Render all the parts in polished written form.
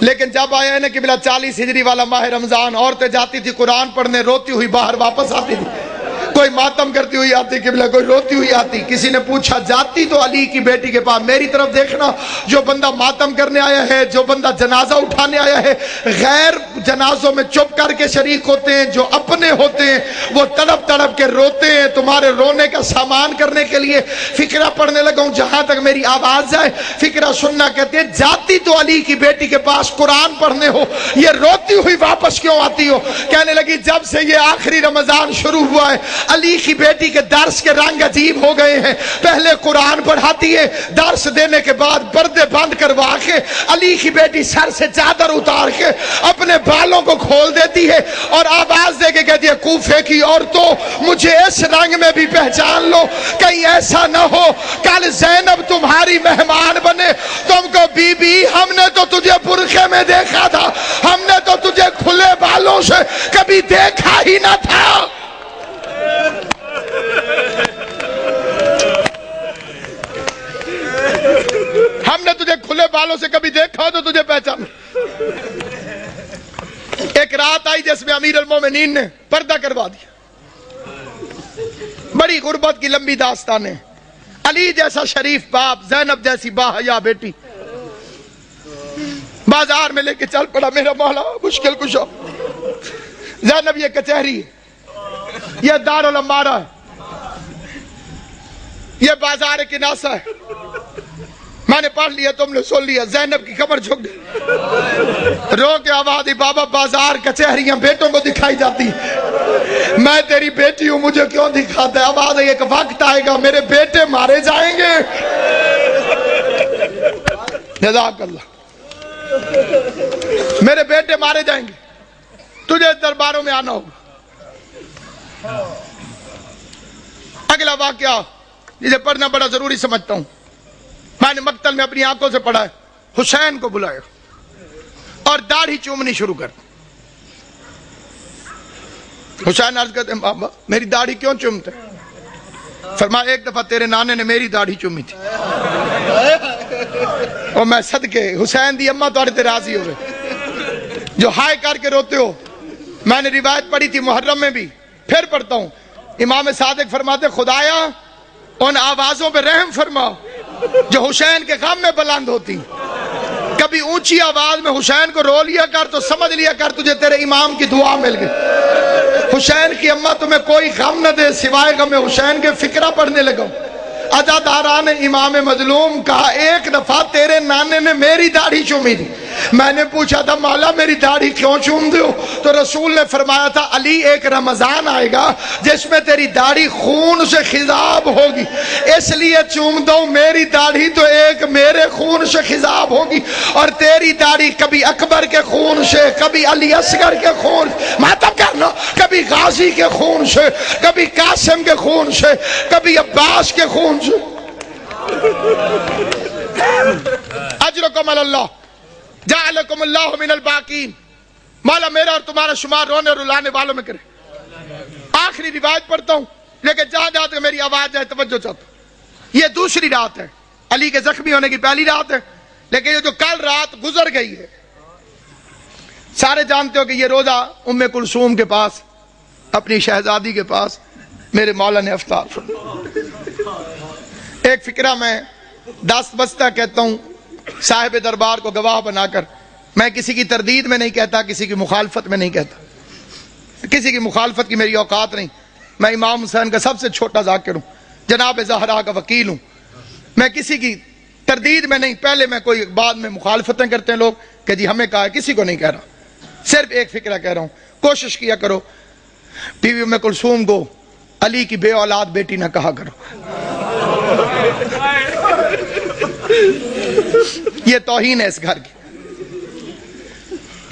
لیکن جب آیا نا قبلہ 40 ہجری والا ماہ رمضان، عورتیں جاتی تھی قرآن پڑھنے، روتی ہوئی باہر واپس آتی تھی، کوئی ماتم کرتی ہوئی آتی قبلہ، کوئی روتی ہوئی آتی۔ کسی نے پوچھا جاتی تو علی کی بیٹی کے پاس، میری طرف دیکھنا، جو بندہ ماتم کرنے آیا ہے، جو بندہ جنازہ اٹھانے آیا ہے، غیر جنازوں میں چپ کر کے شریک ہوتے ہیں، جو اپنے ہوتے ہیں وہ تڑپ تڑپ کے روتے ہیں۔ تمہارے رونے کا سامان کرنے کے لیے فقرہ پڑھنے لگا ہوں، جہاں تک میری آواز جائے فقرہ سننا۔ کہتے ہیں جاتی تو علی کی بیٹی کے پاس قرآن پڑھنے ہو، یہ روتی ہوئی واپس کیوں آتی ہو؟ کہنے لگی جب سے یہ آخری رمضان شروع ہوا ہے، علی کی بیٹی کے درس کے رنگ عجیب ہو گئے ہیں۔ پہلے قرآن پڑھاتی ہے، درس دینے کے بعد پردے بند کروا کے علی کی بیٹی سر سے چادر اتار کے اپنے بالوں کو کھول دیتی ہے اور آواز دے کے کہتی ہے کوفے کی عورتوں مجھے اس رنگ میں بھی پہچان لو، کہیں ایسا نہ ہو کل زینب تمہاری مہمان بنے، تم کو بی بی ہم نے تو تجھے برقعے میں دیکھا تھا، ہم نے تو تجھے کھلے بالوں سے کبھی دیکھا ہی نہ تھا۔ ہم نے تجھے کھلے بالوں سے کبھی دیکھا ہو تو تجھے پہچان۔ ایک رات آئی جس میں امیر المومنین نے پردہ کروا دیا، بڑی غربت کی لمبی داستان ہے۔ علی جیسا شریف باپ، زینب جیسی باحیا بیٹی بازار میں لے کے چل پڑا، میرا مولا مشکل کشا۔ زینب یہ کچہری ہے، یہ دارالامارہ ہے، یہ بازار کناسہ ہے، میں نے پڑھ لیا تم نے سن لیا۔ زینب کی کمر جھک گئی، رو کے آواز دی بابا بازار کچہریاں بیٹوں کو دکھائی جاتی، میں تیری بیٹی ہوں مجھے کیوں دکھاتا ہے؟ آواز ہے ایک وقت آئے گا میرے بیٹے مارے جائیں گے۔ جزاک اللہ، میرے بیٹے مارے جائیں گے، تجھے درباروں میں آنا ہوگا۔ اگلا واقعہ جسے پڑھنا بڑا ضروری سمجھتا ہوں، میں نے مقتل میں اپنی آنکھوں سے پڑھا ہے۔ حسین کو بلایا اور داڑھی چومنی شروع کر۔ حسین عرض کرتے ہیں بابا میری داڑھی کیوں چومتے؟ فرمایا ایک دفعہ تیرے نانے نے میری داڑھی چومی تھی اور میں صدقے حسین دی اماں تو راضی ہوئے جو ہائے کر کے روتے ہو۔ میں نے روایت پڑھی تھی محرم میں بھی، پھر پڑھتا ہوں۔ امام صادق فرماتے خدایا ان آوازوں پہ رحم فرما جو حسین کے غم میں بلند ہوتی۔ کبھی اونچی آواز میں حسین کو رو لیا کر تو سمجھ لیا کر تجھے تیرے امام کی دعا مل گئی۔ حسین کی اماں تمہیں کوئی غم نہ دے سوائے غم حسین کے فقرہ پڑھنے لگا۔ عزاداران امام مظلوم کہا ایک دفعہ تیرے نانے نے میری داڑھی چومی تھی۔ میں نے پوچھا تھا مولا میری داڑھی کیوں چوم دے ہو؟ تو رسول نے فرمایا تھا علی ایک رمضان آئے گا جس میں تیری داڑھی خون سے خضاب ہوگی، اس لیے چوم دو۔ میری داڑھی تو ایک میرے خون سے خضاب ہوگی اور تیری داڑھی کبھی اکبر کے خون سے، کبھی علی اصغر کے خون، ماتم کرنا، کبھی غازی کے خون سے، کبھی قاسم کے خون سے، کبھی عباس کے خون سے۔ اجرکم اللہ جعلکم اللہ من الباقین، مولا میرا اور تمہارا شمار رونے اور رلانے والوں میں کرے۔ آخری روایت پڑھتا ہوں لیکن جہاں جہاں تک میری آواز جائے توجہ چاہتا ہوں۔ یہ دوسری رات ہے، علی کے زخمی ہونے کی پہلی رات ہے، لیکن یہ جو کل رات گزر گئی ہے، سارے جانتے ہو کہ یہ روزہ ام کلثوم کے پاس، اپنی شہزادی کے پاس میرے مولا نے افطار فرمایا۔ ایک فقرہ میں دست بستہ کہتا ہوں صاحب دربار کو گواہ بنا کر، میں کسی کی تردید میں نہیں کہتا، کسی کی مخالفت میں نہیں کہتا، کسی کی مخالفت کی میری اوقات نہیں۔ میں امام حسین کا سب سے چھوٹا ذاکر ہوں، جناب زہرا کا وکیل ہوں، میں کسی کی تردید میں نہیں، پہلے میں کوئی بعد میں مخالفتیں کرتے ہیں لوگ کہ جی ہمیں کہا ہے، کسی کو نہیں کہہ رہا، صرف ایک فقرہ کہہ رہا ہوں۔ کوشش کیا کرو بیوی ام کلثوم کو علی کی بے اولاد بیٹی نہ کہا کرو، یہ توہین ہے اس گھر کی۔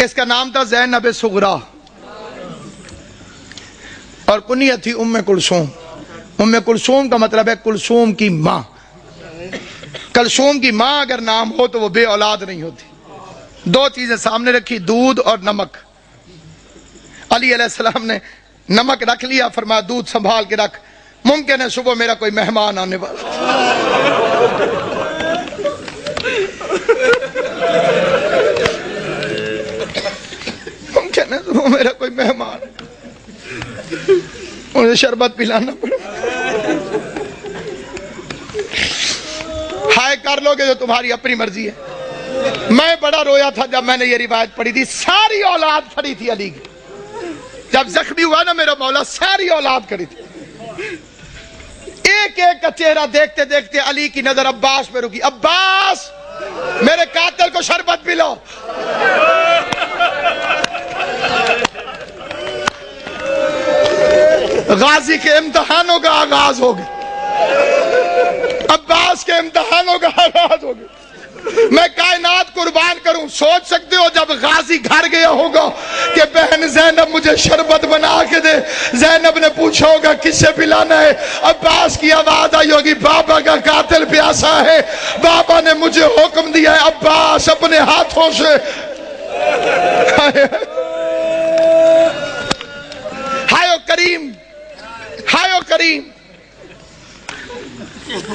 اس کا نام تھا زینب صغرا اور کنیت تھی ام کلثوم۔ ام کلثوم کا مطلب ہے کلثوم کی ماں۔ کلثوم کی ماں اگر نام ہو تو وہ بے اولاد نہیں ہوتی۔ دو چیزیں سامنے رکھی، دودھ اور نمک۔ علی علیہ السلام نے نمک رکھ لیا، فرمایا دودھ سنبھال کے رکھ، ممکن ہے صبح میرا کوئی مہمان آنے والا۔ مجھے شربت پلانا پڑے. ہائے کر لو گے جو تمہاری اپنی مرضی ہے. میں بڑا رویا تھا جب میں نے یہ روایت پڑھی تھی. ساری اولاد کھڑی تھی علی کی. جب زخمی ہوا نا میرا مولا, ساری اولاد کھڑی تھی. ایک ایک کا چہرہ دیکھتے دیکھتے علی کی نظر عباس پہ رکی. عباس میرے قاتل کو شربت پلاؤ. غازی کے امتحانوں کا آغاز ہو گیا. عباس کے امتحانوں کا آغاز ہو گیا. میں کائنات قربان کروں. سوچ سکتے ہو جب غازی گھر گیا ہوگا کہ بہن زینب مجھے شربت بنا کے دے, زینب نے پوچھا ہوگا کس سے پلانا ہے. عباس کی آواز آئی ہوگی بابا کا قاتل پیاسا ہے, بابا نے مجھے حکم دیا ہے. عباس اپنے ہاتھوں سے ہائے کریم, ہائے کریم.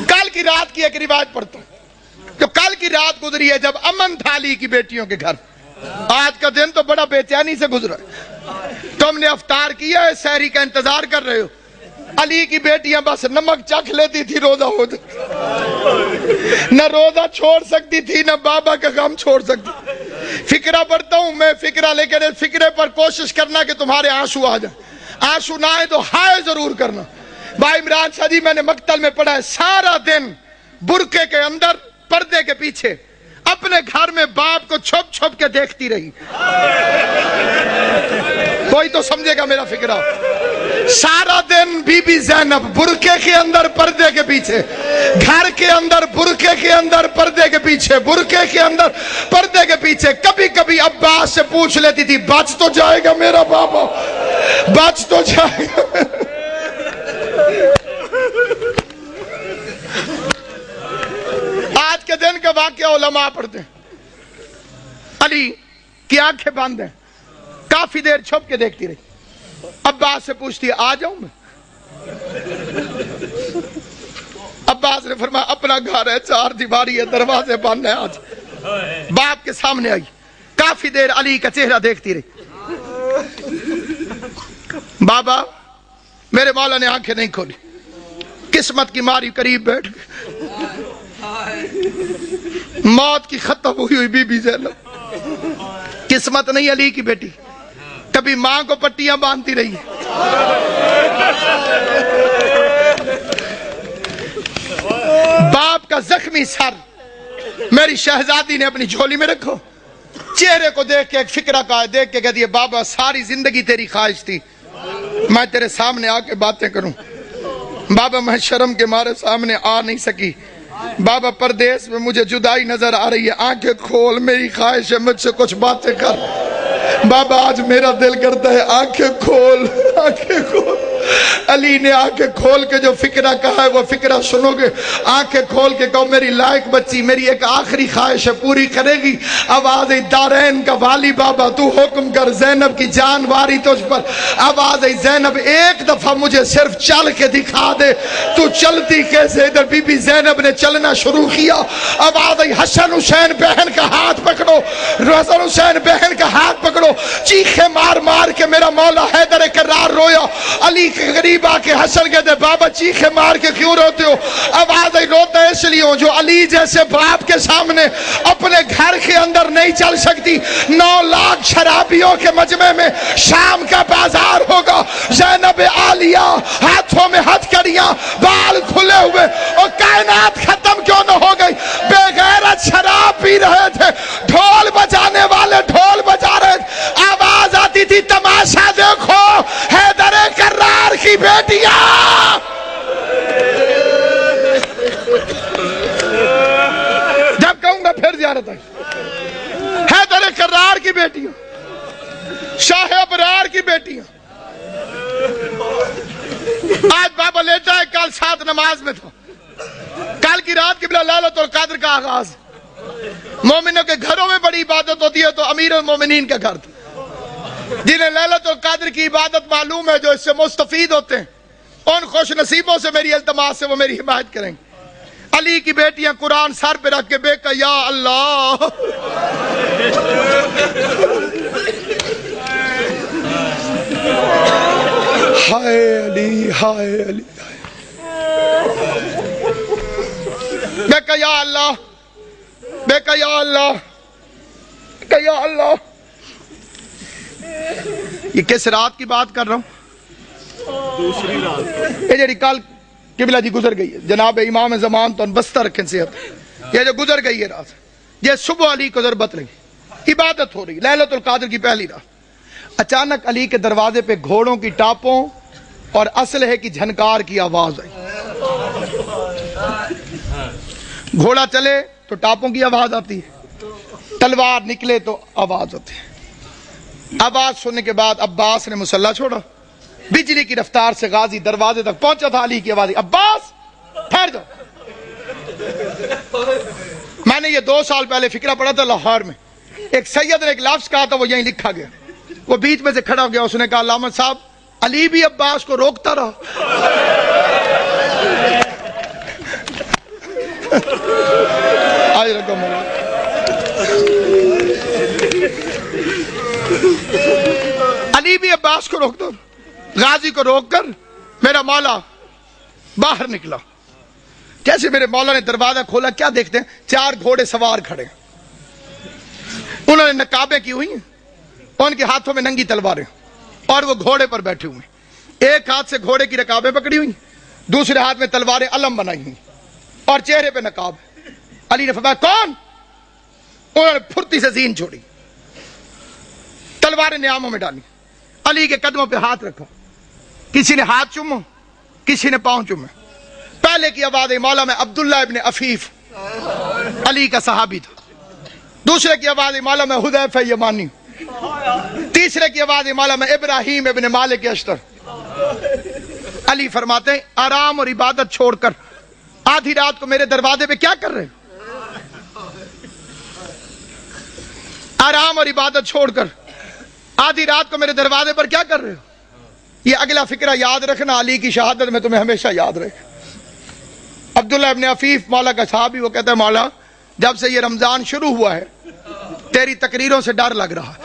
کل کی رات کی ایک روایت پڑھتا ہوں. جو کل کی رات گزری ہے جب امن تھا علی کی بیٹیوں کے گھر. آج کا دن تو بڑا بے چینی سے گزرا ہے. تم نے افطار کیا ہے, سحری کا انتظار کر رہے ہو. علی کی بیٹیاں بس نمک چکھ لیتی تھی روزہ ہو جائے. نہ روزہ چھوڑ سکتی تھی نہ بابا کا غم چھوڑ سکتی. فکرہ پڑھتا ہوں میں فکرہ, لیکن اس فکرے پر کوشش کرنا کہ تمہارے آنسو آ جائیں. آنسو نہ آئے تو ہائے ضرور کرنا. بھائی عمران شاہ جی, میں نے مقتل میں پڑھا ہے سارا دن برقعے کے اندر پردے کے پیچھے اپنے گھر میں باپ کو چھپ چھپ کے دیکھتی رہی. کوئی تو سمجھے گا میرا فکرہ. سارا دن بی بی زینب برقعے کے اندر پردے کے پیچھے, گھر کے اندر برقعے کے اندر پردے کے پیچھے, برقعے کے اندر پردے کے پیچھے. کبھی کبھی عباس سے پوچھ لیتی تھی بچ تو جائے گا میرا بابا, بچ تو جائے گا. آج کے دن کا واقعہ علماء پڑھتے ہیں. علی کی آنکھیں بند ہیں, کافی دیر چھپ کے دیکھتی رہی. عباس سے پوچھتی ہے آ جاؤں میں. عباس نے فرمایا اپنا گھر ہے, چار دیواری ہے, دروازے بند ہیں. آج باپ کے سامنے آئی, کافی دیر علی کا چہرہ دیکھتی رہی. بابا میرے مولا نے آنکھیں نہیں کھولی, قسمت کی ماری قریب بیٹھ گئے. موت کی ختم ہوئی ہوئی بی بی زینب. قسمت نہیں علی کی بیٹی, کبھی ماں کو پٹیاں باندھتی رہی. باپ کا زخمی سر میری شہزادی نے اپنی جھولی میں رکھو. چہرے کو دیکھ کے ایک فکرہ کا دیکھ کے کہتی ہے بابا ساری زندگی تیری خواہش تھی میں تیرے سامنے آ کے باتیں کروں. بابا میں شرم کے مارے سامنے آ نہیں سکی. بابا پردیس میں مجھے جدائی نظر آ رہی ہے, آنکھیں کھول, میری خواہش ہے مجھ سے کچھ باتیں کر. بابا آج میرا دل کرتا ہے آنکھیں کھول, آنکھیں کھول. علی نے آنکھیں کھول کے جو فکرہ کہا ہے وہ فکرہ سنو گے. آنکھیں کھول کے کہو میری لائق بچی, میری ایک آخری خواہش ہے پوری کرے گی. آواز دارین کا والی بابا تو حکم کر, زینب کی جان واری تجھ پر. آواز زینب ایک دفعہ مجھے صرف چل کے دکھا دے, تو چلتی کیسے. ادھر بی بی زینب نے چلنا شروع کیا. آواز حسن حسین بہن کا ہاتھ پکڑو, حسن حسین بہن کا ہاتھ پکڑو. چیخے مار مار کے میرا مولا حیدر کرار رویا. علی کے قریب آ کے حسن کہتے بابا چیخے مار کے کیوں روتے ہو. آواز روتا ہے اس لیے ہوں جو علی جیسے باپ کے سامنے اپنے گھر کے اندر نہیں چل سکتی. 9 لاکھ شرابیوں کے مجمع میں شام کا بازار ہوگا, زینب عالیہ ہاتھوں میں ہتھکڑیاں, بال کھلے ہوئے, اور کائنات ختم کیوں نہ ہو گئی. بے غیرت شراب پی رہے تھے, ڈھول بجانے والے ڈھول بجا رہے تھے. آواز آتی تھی تماشا دیکھو حیدر کرار کی بیٹیاں. جب کہوں گا پھر زیارت آئی. حیدر کرار کی بیٹیاں, شاہ ابرار کی بیٹیاں. آج بابا لیتا ہے, کل 7 نماز میں تھا. کل کی رات قبلہ لیلۃ القدر کا آغاز. مومنوں کے گھروں میں بڑی عبادت ہوتی ہے تو امیر المومنین کا گھر تھا. جنہیں لیلۃ القدر کی عبادت معلوم ہے, جو اس سے مستفید ہوتے ہیں, ان خوش نصیبوں سے میری التماس سے وہ میری حمایت کریں گے. علی کی بیٹیاں قرآن سر پہ رکھ کے بے کہ یا اللہ ہائے علی ہائے علی میں کہا یا اللہ، میں کہا یا اللہ، کہ یا اللہ، یہ کس رات کی بات کر رہا ہوں؟ دوسری رات یہ جڑی کل قبلہ جی گزر گئی ہے، جناب امام زمان تو بستہ رکھیں صحت، یہ جو گزر گئی ہے رات، یہ صبح علی کو ضربت لگی، عبادت ہو رہی، لیلۃ القدر کی پہلی رات، اچانک علی کے دروازے پہ گھوڑوں کی ٹاپوں اور اسلحے کی جھنکار کی آواز آئی۔ گھوڑا چلے تو ٹاپوں کی آواز آتی ہے، تلوار نکلے تو آواز ہوتی ہے۔ آواز سننے کے بعد عباس نے مصلی چھوڑا، بجلی کی رفتار سے غازی دروازے تک پہنچا تھا، علی کی آواز، عباس ٹھہر جاؤ۔ میں نے یہ 2 سال پہلے فکرہ پڑھا تھا لاہور میں، ایک سید نے ایک لفظ کہا تھا، وہ یہیں لکھا گیا، وہ بیچ میں سے کھڑا ہو گیا، اس نے کہا علامہ صاحب علی بھی عباس کو روکتا رہا۔ آج رقم علی بھی عباس کو روک دو، غازی کو روک کر میرا مولا باہر نکلا۔ جیسے میرے مولا نے دروازہ کھولا، کیا دیکھتے ہیں؟ 4 گھوڑے سوار کھڑے ہیں، انہوں نے نقابیں کی ہوئی ہیں، ان کے ہاتھوں میں ننگی تلواریں، اور وہ گھوڑے پر بیٹھے ہوئے ہیں، ایک ہاتھ سے گھوڑے کی رکابیں پکڑی ہوئی، دوسرے ہاتھ میں تلواریں علم بنائی ہوئی، اور چہرے پہ نقاب۔ علی نے فرمایا کون؟ انہوں نے پھرتی سے زین چھوڑی، تلواریں نیاموں میں ڈالی، علی کے قدموں پہ ہاتھ رکھا، کسی نے ہاتھ چومو، کسی نے پاؤں چومے۔ پہلے کی آواز مولا میں عبداللہ ابن عفیف علی کا صحابی تھا، دوسرے کی آواز مولا میں حذیفہ یمانی، تیسرے کی آواز مولا میں ابراہیم ابن مالک اشتر۔ علی فرماتے ہیں آرام اور عبادت چھوڑ کر آدھی رات کو میرے دروازے پہ کیا کر رہے ہیں؟ آرام اور عبادت چھوڑ کر آدھی رات کو میرے دروازے پر کیا کر رہے ہو؟ یہ اگلا فکرہ یاد رکھنا، علی کی شہادت میں تمہیں ہمیشہ یاد رہے گا۔ عبداللہ ابن عفیف مولا کا صحابی، وہ کہتا ہے مولا جب سے یہ رمضان شروع ہوا ہے تیری تقریروں سے ڈر لگ رہا ہے۔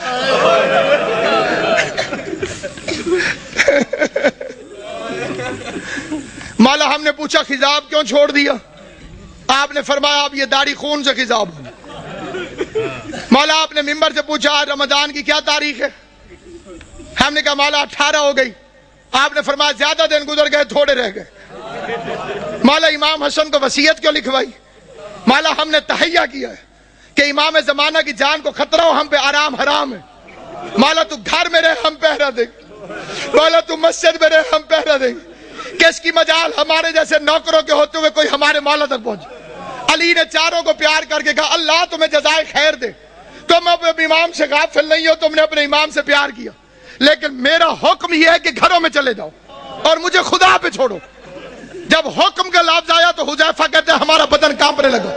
مولا ہم نے پوچھا خضاب کیوں چھوڑ دیا؟ آپ نے فرمایا اب یہ داڑھی خون سے خضاب ہو۔ مولا آپ نے ممبر سے پوچھا آج رمضان کی کیا تاریخ ہے؟ ہم نے کہا مولا 18 ہو گئی۔ آپ نے فرمایا زیادہ دن گزر گئے، تھوڑے رہ گئے۔ مولا امام حسن کو وصیت کیوں لکھوائی؟ مولا ہم نے تہیہ کیا ہے کہ امام زمانہ کی جان کو خطرہ ہو، ہم پہ آرام حرام ہے۔ مولا تو گھر میں رہے ہم پہرا دیں گے، مولا تو مسجد میں رہے ہم پہرا دیں گے۔ کس کی مجال ہمارے جیسے نوکروں کے ہوتے ہوئے کوئی ہمارے مولا تک پہنچے؟ علی نے چاروں کو پیار کر کے کہا اللہ تمہیں جزائے خیر دے، تم اپنے امام سے غافل نہیں ہو، تم نے اپنے امام سے پیار کیا، لیکن میرا حکم یہ ہے کہ گھروں میں چلے جاؤ اور مجھے خدا پہ چھوڑو۔ جب حکم کا لفظ آیا تو حذیفہ کہتے ہیں ہمارا بدن کانپنے لگا،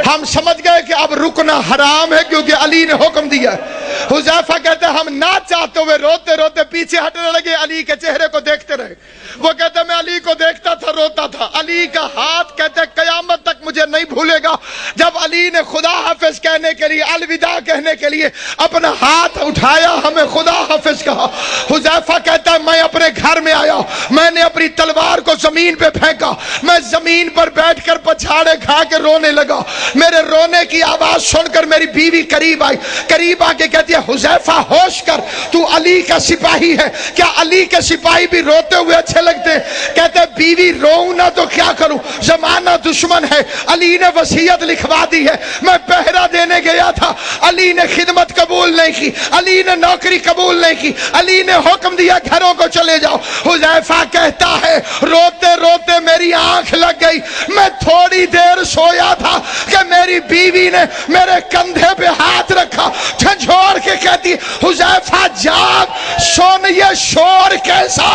ہم سمجھ گئے کہ اب رکنا حرام ہے کیونکہ علی نے حکم دیا ہے۔ حذیفہ کہتے ہیں ہم نہ چاہتے ہوئے روتے روتے پیچھے ہٹنے لگے، علی کے چہرے کو دیکھتے رہے۔ وہ کہتے ہیں میں علی کو دیکھتا تھا، روتا تھا۔ علی کا ہاتھ کہتے ہیں قیامت تک مجھے نہیں بھولے گا، جب علی نے خدا حافظ کہنے کے لیے، الوداع کہنے کے لیے اپنا ہاتھ اٹھایا، ہمیں خدا حافظ کہا۔ حذیفہ کہتا ہے میں اپنے گھر میں آیا، میں نے اپنی تلوار کو زمین پہ پھینکا، میں زمین پر بیٹھ کر پچھاڑے کھا کے رونے لگا۔ میرے رونے کی آواز سن کر میری بیوی قریب آئی، قریب آ کے کہتی ہے حذیفہ ہوش کر، تو علی کا سپاہی ہے، کیا علی کے سپاہی بھی روتے ہوئے اچھے لگتے؟ کہتے بیوی روؤں نہ تو کیا کروں، زمانہ دشمن ہے، علی نے وصیت لکھوا دی ہے، میں پہرا دینے گیا تھا، علی نے خدمت قبول نہیں کی، علی نے نوکری قبول نہیں کی، علی نے حکم دیا گھروں کو چلے جاؤ۔ حذیفہ کہتا ہے روتے روتے میری آنکھ لگ گئی، میں تھوڑی دیر سویا تھا کہ میری بیوی نے میرے کندھے پہ ہاتھ رکھا، جھنجھوڑ کے کہتی حذیفہ جاگ، سن یہ شور کیسا؟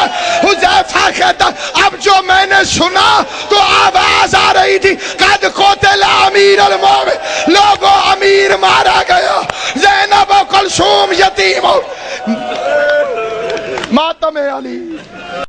حذیفہ کہتا اب جو میں نے سنا تو آواز آ رہی تھی قد قتل امیر المومن، لوگوں امیر مارا گیا، زینب و کلثوم یتیم